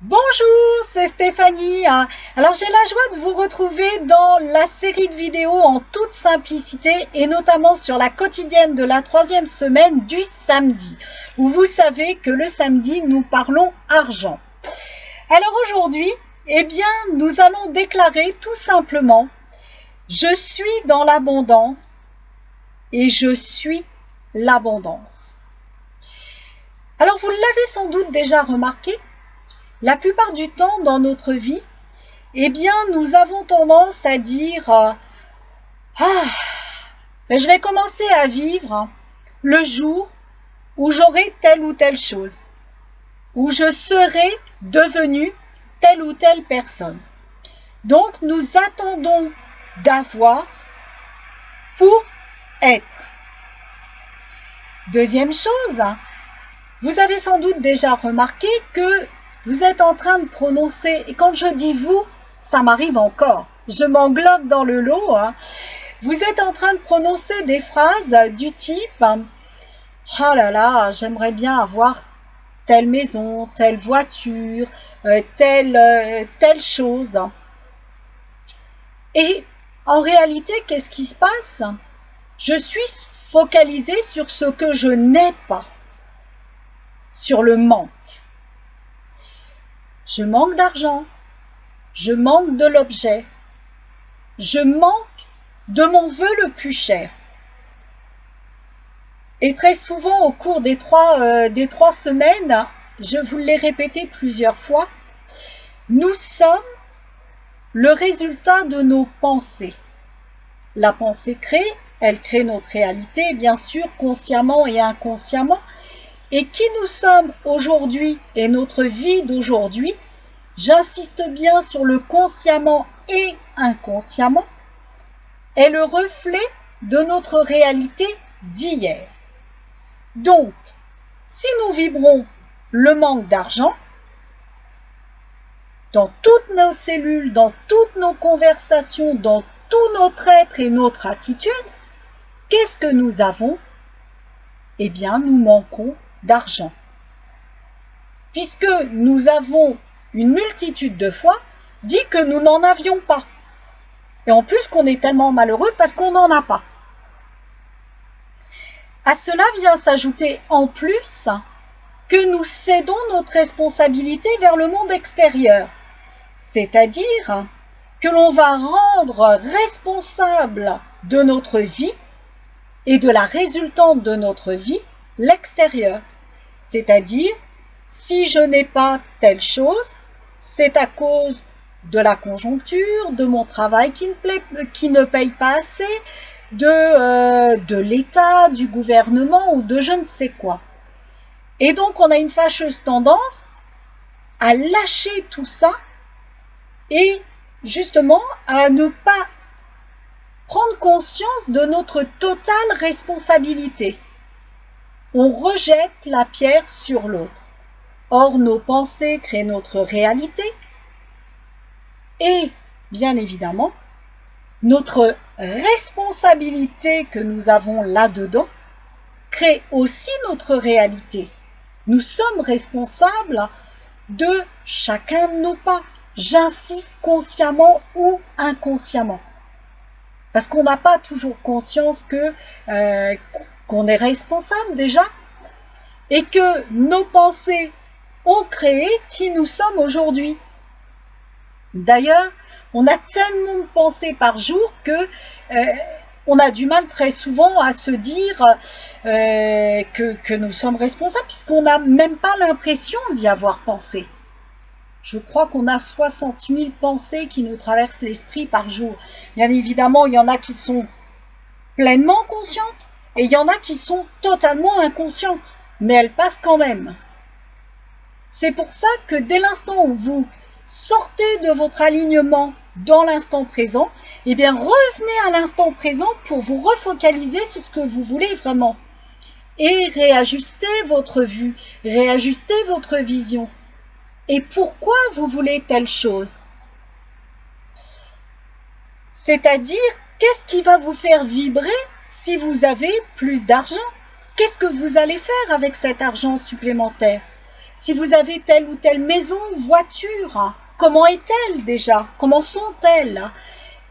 Bonjour, c'est Stéphanie. Alors j'ai la joie de vous retrouver dans la série de vidéos en toute simplicité et notamment sur la quotidienne de la 3e semaine du samedi, où vous savez que le samedi nous parlons argent. Alors aujourd'hui, nous allons déclarer tout simplement « Je suis dans l'abondance et je suis l'abondance ». Alors vous l'avez sans doute déjà remarqué, la plupart du temps dans notre vie, nous avons tendance à dire je vais commencer à vivre le jour où j'aurai telle ou telle chose, où je serai devenu telle ou telle personne. Donc nous attendons d'avoir pour être. Deuxième chose, vous avez sans doute déjà remarqué que vous êtes en train de prononcer, et quand je dis vous, ça m'arrive encore, je m'englobe dans le lot, vous êtes en train de prononcer des phrases du type « Oh là là, j'aimerais bien avoir telle maison, telle voiture, telle chose. » Et en réalité, qu'est-ce qui se passe? Je suis focalisée sur ce que je n'ai pas, sur le manque. Je manque d'argent, je manque de l'objet, je manque de mon vœu le plus cher. Et très souvent, au cours des trois semaines, je vous l'ai répété plusieurs fois, nous sommes le résultat de nos pensées. La pensée crée, elle crée notre réalité, bien sûr, consciemment et inconsciemment. Et qui nous sommes aujourd'hui et notre vie d'aujourd'hui, j'insiste bien sur le consciemment et inconsciemment, est le reflet de notre réalité d'hier. Donc, si nous vibrons le manque d'argent, dans toutes nos cellules, dans toutes nos conversations, dans tout notre être et notre attitude, qu'est-ce que nous avons? Nous manquons d'argent. Puisque nous avons une multitude de fois dit que nous n'en avions pas. Et en plus qu'on est tellement malheureux parce qu'on n'en a pas. À cela vient s'ajouter en plus que nous cédons notre responsabilité vers le monde extérieur. C'est-à-dire que l'on va rendre responsable de notre vie et de la résultante de notre vie l'extérieur. C'est-à-dire, si je n'ai pas telle chose, c'est à cause de la conjoncture, de mon travail qui ne paye pas assez, de l'État, du gouvernement ou de je ne sais quoi. Et donc, on a une fâcheuse tendance à lâcher tout ça et justement à ne pas prendre conscience de notre totale responsabilité. On rejette la pierre sur l'autre. Or, nos pensées créent notre réalité et, bien évidemment, notre responsabilité que nous avons là-dedans crée aussi notre réalité. Nous sommes responsables de chacun de nos pas. J'insiste consciemment ou inconsciemment. Parce qu'on n'a pas toujours conscience qu'on est responsable déjà et que nos pensées ont créé qui nous sommes aujourd'hui. D'ailleurs, on a tellement de pensées par jour que on a du mal très souvent à se dire que nous sommes responsables puisqu'on n'a même pas l'impression d'y avoir pensé. Je crois qu'on a 60 000 pensées qui nous traversent l'esprit par jour. Bien évidemment, il y en a qui sont pleinement conscientes et il y en a qui sont totalement inconscientes. Mais elles passent quand même. C'est pour ça que dès l'instant où vous sortez de votre alignement dans l'instant présent, revenez à l'instant présent pour vous refocaliser sur ce que vous voulez vraiment. Et réajuster votre vue, réajuster votre vision. Et pourquoi vous voulez telle chose? C'est-à-dire, qu'est-ce qui va vous faire vibrer si vous avez plus d'argent? Qu'est-ce que vous allez faire avec cet argent supplémentaire? si vous avez telle ou telle maison, voiture, comment est-elle déjà? Comment sont-elles?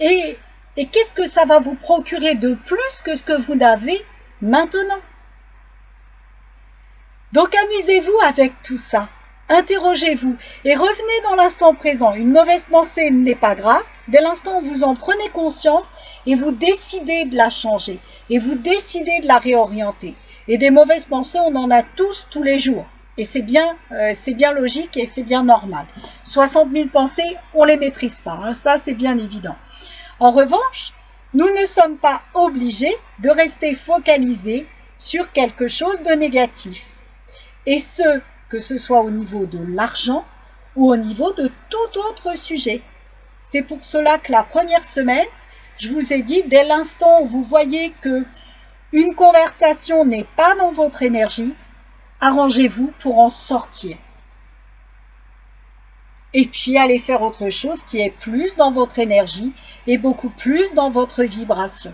Et qu'est-ce que ça va vous procurer de plus que ce que vous n'avez maintenant? Donc amusez-vous avec tout ça. Interrogez-vous et revenez dans l'instant présent. Une mauvaise pensée n'est pas grave. Dès l'instant où vous en prenez conscience et vous décidez de la changer et vous décidez de la réorienter. Et des mauvaises pensées, on en a tous les jours. Et c'est bien logique et c'est bien normal. 60 000 pensées, on les maîtrise pas. Hein, ça, c'est bien évident. En revanche, nous ne sommes pas obligés de rester focalisés sur quelque chose de négatif. Et que ce soit au niveau de l'argent ou au niveau de tout autre sujet. C'est pour cela que la première semaine, je vous ai dit, dès l'instant où vous voyez que une conversation n'est pas dans votre énergie, arrangez-vous pour en sortir. Et puis allez faire autre chose qui est plus dans votre énergie et beaucoup plus dans votre vibration.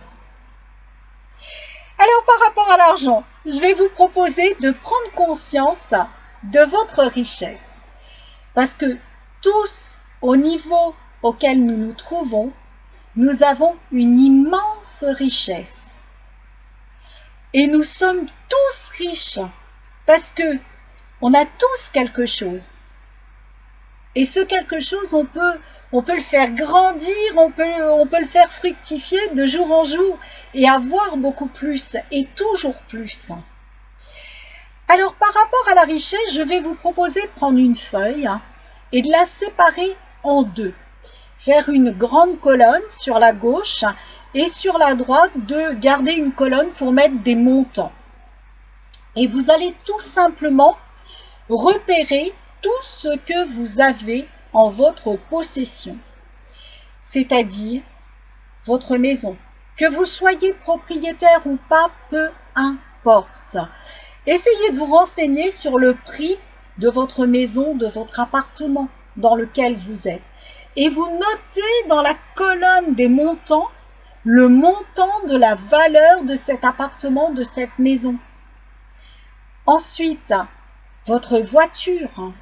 Alors par rapport à l'argent, je vais vous proposer de prendre conscience de votre richesse. Parce que tous, au niveau auquel nous nous trouvons, nous avons une immense richesse. Et nous sommes tous riches parce que on a tous quelque chose. Et ce quelque chose, on peut le faire grandir, on peut le faire fructifier de jour en jour et avoir beaucoup plus et toujours plus. Alors par rapport à la richesse, je vais vous proposer de prendre une feuille et de la séparer en deux. Faire une grande colonne sur la gauche et sur la droite de garder une colonne pour mettre des montants. Et vous allez tout simplement repérer tout ce que vous avez en votre possession, c'est-à-dire votre maison. Que vous soyez propriétaire ou pas, peu importe. Essayez de vous renseigner sur le prix de votre maison, de votre appartement dans lequel vous êtes. Et vous notez dans la colonne des montants le montant de la valeur de cet appartement, de cette maison. Ensuite, votre voiture.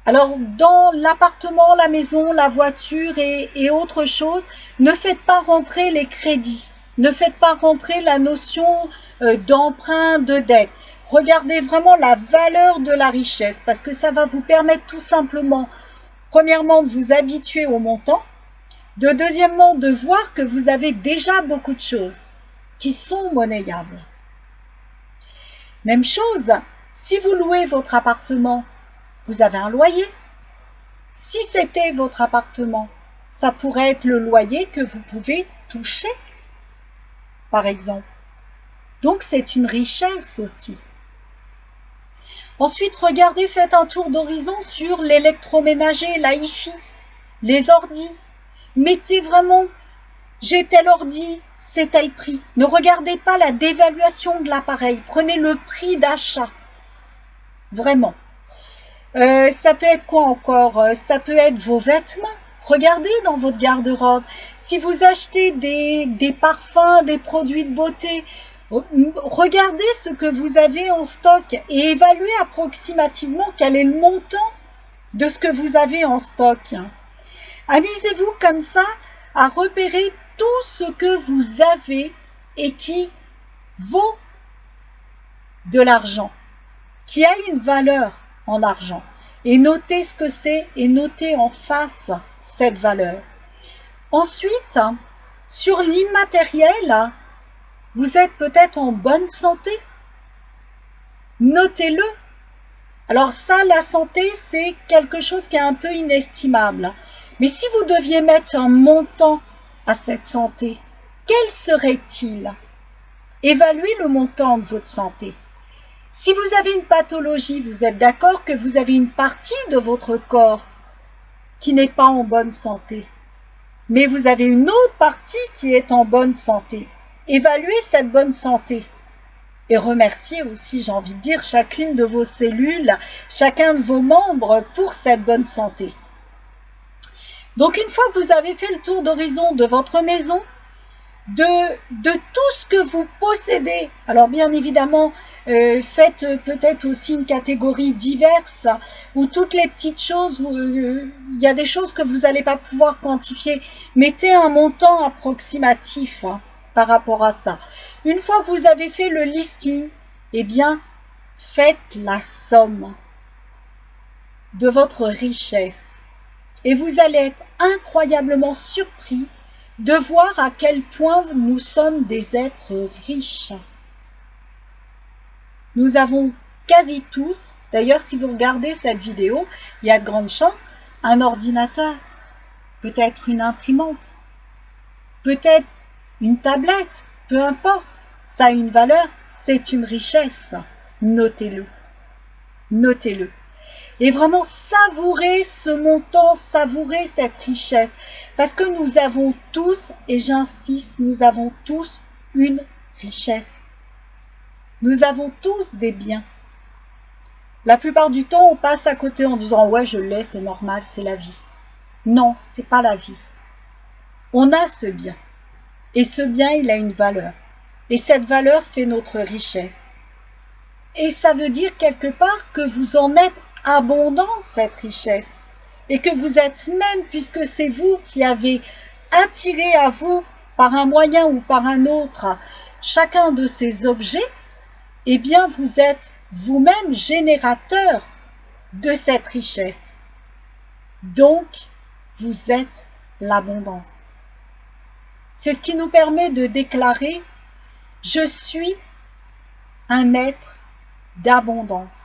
Alors, dans l'appartement, la maison, la voiture et autre chose, ne faites pas rentrer les crédits. Ne faites pas rentrer la notion d'emprunt, de dette. Regardez vraiment la valeur de la richesse parce que ça va vous permettre tout simplement, premièrement, de vous habituer au montant, deuxièmement, de voir que vous avez déjà beaucoup de choses qui sont monnayables. Même chose, si vous louez votre appartement, vous avez un loyer. Si c'était votre appartement, ça pourrait être le loyer que vous pouvez toucher, par exemple. Donc c'est une richesse aussi. Ensuite, regardez, faites un tour d'horizon sur l'électroménager, la hi-fi, les ordis. Mettez vraiment, j'ai tel ordi, c'est tel prix. Ne regardez pas la dévaluation de l'appareil, prenez le prix d'achat. Vraiment. Ça peut être quoi encore? Ça peut être vos vêtements. Regardez dans votre garde-robe. Si vous achetez des parfums, des produits de beauté, regardez ce que vous avez en stock et évaluez approximativement quel est le montant de ce que vous avez en stock. Amusez-vous comme ça à repérer tout ce que vous avez et qui vaut de l'argent, qui a une valeur en argent. Et notez ce que c'est et notez en face cette valeur. Ensuite, sur l'immatériel, vous êtes peut-être en bonne santé. Notez-le. Alors ça, la santé, c'est quelque chose qui est un peu inestimable. Mais si vous deviez mettre un montant à cette santé, quel serait-il? Évaluez le montant de votre santé. Si vous avez une pathologie, vous êtes d'accord que vous avez une partie de votre corps qui n'est pas en bonne santé. Mais vous avez une autre partie qui est en bonne santé. Évaluez cette bonne santé. Et remerciez aussi, j'ai envie de dire, chacune de vos cellules, chacun de vos membres pour cette bonne santé. Donc une fois que vous avez fait le tour d'horizon de votre maison, de tout ce que vous possédez, alors bien évidemment, faites peut-être aussi une catégorie diverse, où toutes les petites choses, il y a des choses que vous n'allez pas pouvoir quantifier. Mettez un montant approximatif par rapport à ça. Une fois que vous avez fait le listing, eh bien, faites la somme de votre richesse. Et vous allez être incroyablement surpris de voir à quel point nous sommes des êtres riches. Nous avons quasi tous, d'ailleurs si vous regardez cette vidéo, il y a de grandes chances, un ordinateur, peut-être une imprimante, peut-être une tablette, peu importe, ça a une valeur, c'est une richesse. Notez-le, notez-le. Et vraiment savourer ce montant, savourer cette richesse. Parce que nous avons tous, et j'insiste, nous avons tous une richesse. Nous avons tous des biens. La plupart du temps, on passe à côté en disant « ouais, je l'ai, c'est normal, c'est la vie ». Non, c'est pas la vie. On a ce bien. Et ce bien, il a une valeur. Et cette valeur fait notre richesse. Et ça veut dire quelque part que vous en êtes abondant, cette richesse. Et que vous êtes même, puisque c'est vous qui avez attiré à vous, par un moyen ou par un autre, chacun de ces objets, eh bien vous êtes vous-même générateur de cette richesse. Donc, vous êtes l'abondance. C'est ce qui nous permet de déclarer « Je suis un être d'abondance ».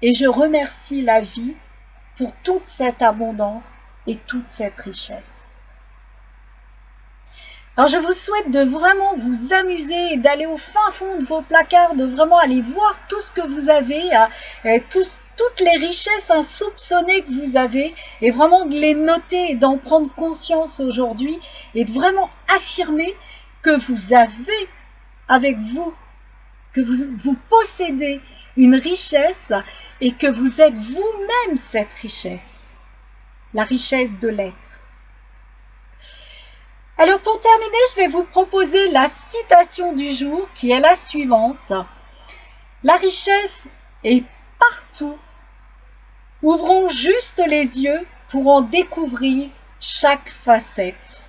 Et je remercie la vie pour toute cette abondance et toute cette richesse. Alors je vous souhaite de vraiment vous amuser et d'aller au fin fond de vos placards, de vraiment aller voir tout ce que vous avez, toutes les richesses insoupçonnées que vous avez, et vraiment de les noter et d'en prendre conscience aujourd'hui, et de vraiment affirmer que vous avez avec vous, que vous possédez une richesse et que vous êtes vous-même cette richesse, la richesse de l'être. Alors pour terminer, je vais vous proposer la citation du jour qui est la suivante. La richesse est partout. Ouvrons juste les yeux pour en découvrir chaque facette.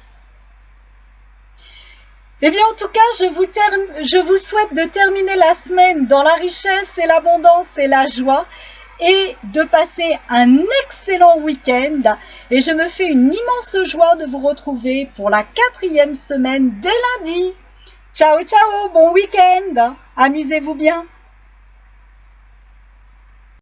Eh bien, en tout cas, je vous souhaite de terminer la semaine dans la richesse et l'abondance et la joie et de passer un excellent week-end. Et je me fais une immense joie de vous retrouver pour la 4e semaine dès lundi. Ciao, ciao, bon week-end. Amusez-vous bien.